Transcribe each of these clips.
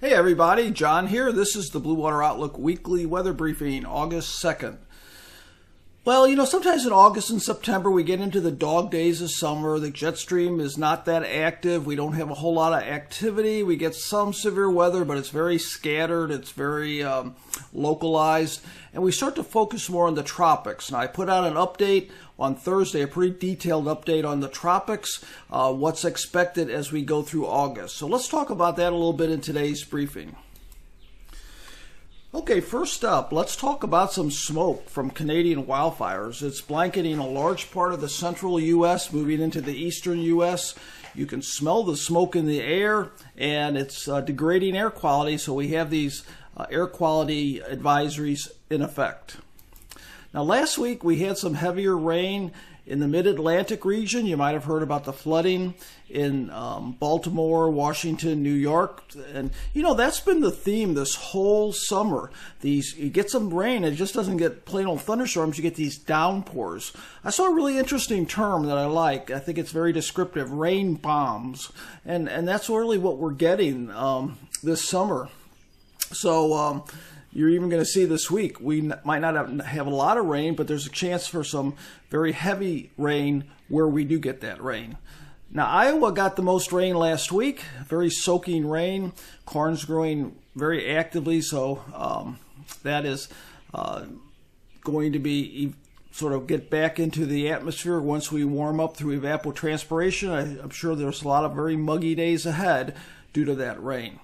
Hey everybody, John here. This is the Blue Water Outlook Weekly Weather Briefing, August 2nd. Well, sometimes in August and September we get into the dog days of summer. The jet stream is not that active. We don't have a whole lot of activity. We get some severe weather, but it's very scattered. It's very localized. And we start to focus more on the tropics. Now, I put out an update on Thursday, a pretty detailed update on the tropics, what's expected as we go through August. So let's talk about that a little bit in today's briefing. Okay, first up, let's talk about some smoke from Canadian wildfires. It's blanketing a large part of the central U.S., moving into the eastern U.S. You can smell the smoke in the air, and it's degrading air quality, so we have these air quality advisories in effect. Now, last week we had some heavier rain in the mid-Atlantic region. You might have heard about the flooding in Baltimore, Washington, New York. And, that's been the theme this whole summer. You get some rain, it just doesn't get plain old thunderstorms, you get these downpours. I saw a really interesting term that I like. I think it's very descriptive, rain bombs. And that's really what we're getting this summer. So, you're even going to see this week, we might not have a lot of rain, but there's a chance for some very heavy rain where we do get that rain. Now, Iowa got the most rain last week, very soaking rain. Corn's growing very actively, so that is going to be sort of get back into the atmosphere once we warm up through evapotranspiration. I'm sure there's a lot of very muggy days ahead due to that rain.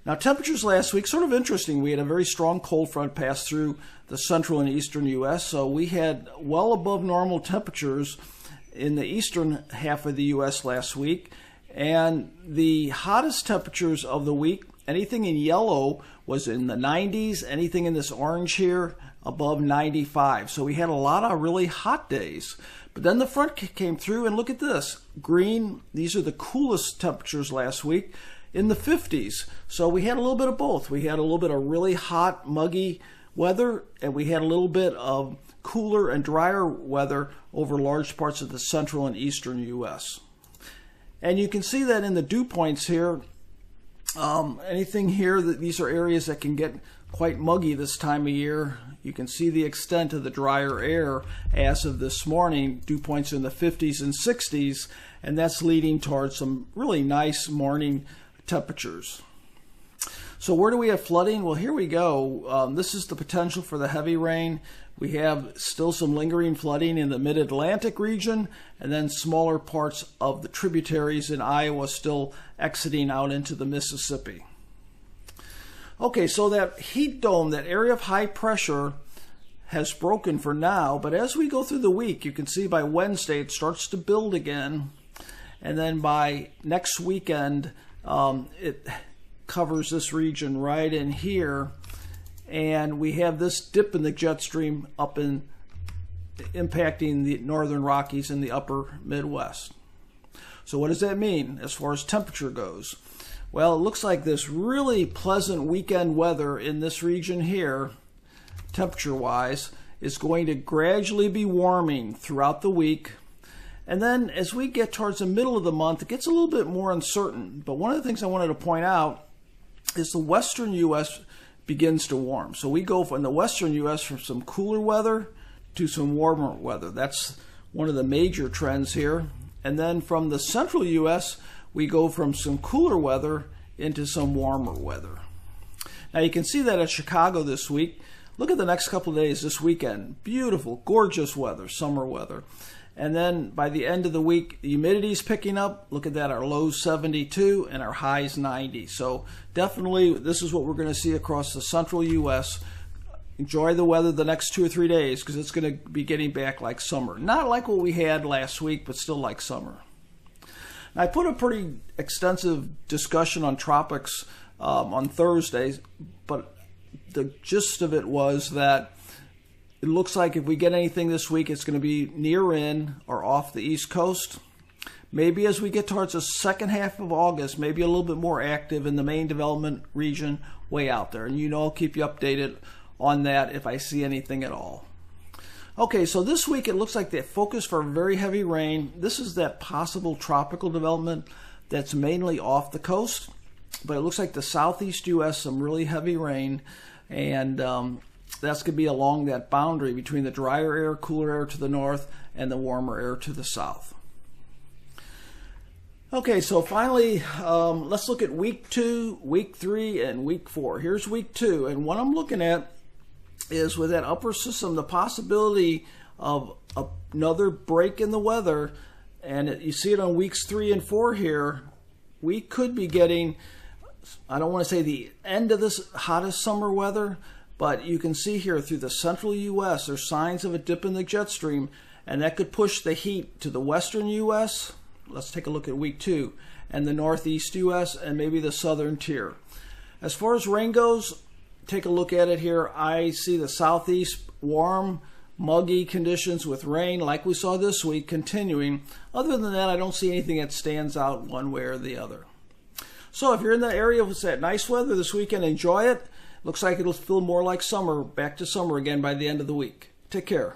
Now, temperatures last week, sort of interesting. We had a very strong cold front pass through the central and eastern U.S., so we had well above normal temperatures in the eastern half of the U.S. last week. And the hottest temperatures of the week, anything in yellow was in the 90s, anything in this orange here above 95. So we had a lot of really hot days. But then the front came through, and look at this. Green, these are the coolest temperatures last week, in the 50s. So we had a little bit of both. We had a little bit of really hot, muggy weather, and we had a little bit of cooler and drier weather over large parts of the central and eastern U.S. And you can see that in the dew points here. Anything here, these are areas that can get quite muggy this time of year. You can see the extent of the drier air as of this morning, dew points in the 50s and 60s, and that's leading towards some really nice morning temperatures. So where do we have flooding? Well, here we go. This is the potential for the heavy rain. We have still some lingering flooding in the mid-Atlantic region, and then smaller parts of the tributaries in Iowa still exiting out into the Mississippi. Okay, so that heat dome, that area of high pressure, has broken for now, but as we go through the week, you can see by Wednesday it starts to build again, and then by next weekend, it covers this region right in here, and we have this dip in the jet stream up in impacting the northern Rockies and the upper Midwest. So what does that mean as far as temperature goes? Well, it looks like this really pleasant weekend weather in this region here, temperature-wise, is going to gradually be warming throughout the week. And then as we get towards the middle of the month, it gets a little bit more uncertain. But one of the things I wanted to point out is the western U.S. begins to warm. So we go from the western U.S. from some cooler weather to some warmer weather. That's one of the major trends here. And then from the central U.S., we go from some cooler weather into some warmer weather. Now you can see that at Chicago this week. Look at the next couple of days this weekend. Beautiful, gorgeous weather, summer weather. And then by the end of the week, the humidity's picking up. Look at that, our lows 72 and our highs 90. So definitely this is what we're going to see across the central U.S. Enjoy the weather the next 2 or 3 days because it's going to be getting back like summer. Not like what we had last week, but still like summer. Now, I put a pretty extensive discussion on tropics on Thursday, but the gist of it was that it looks like if we get anything this week, it's going to be near in or off the East Coast. Maybe as we get towards the second half of August, maybe a little bit more active in the main development region way out there. And I'll keep you updated on that if I see anything at all. Okay, so this week it looks like the focus for very heavy rain. This is that possible tropical development that's mainly off the coast. but it looks like the southeast U.S., some really heavy rain, and that's going to be along that boundary between the drier air, cooler air to the north, and the warmer air to the south. Okay, so finally, let's look at week 2, week 3, and week 4. Here's week 2, and what I'm looking at is with that upper system, the possibility of another break in the weather, and you see it on weeks 3 and 4 here. We could be getting, I don't want to say the end of this hottest summer weather, but you can see here through the central U.S. there's signs of a dip in the jet stream, and that could push the heat to the western U.S. Let's take a look at week 2, and the northeast U.S. and maybe the southern tier. As far as rain goes, take a look at it here. I see the southeast warm, muggy conditions with rain like we saw this week continuing. Other than that, I don't see anything that stands out one way or the other. So if you're in the area with that nice weather this weekend, enjoy it. Looks like it'll feel more like summer, back to summer again by the end of the week. Take care.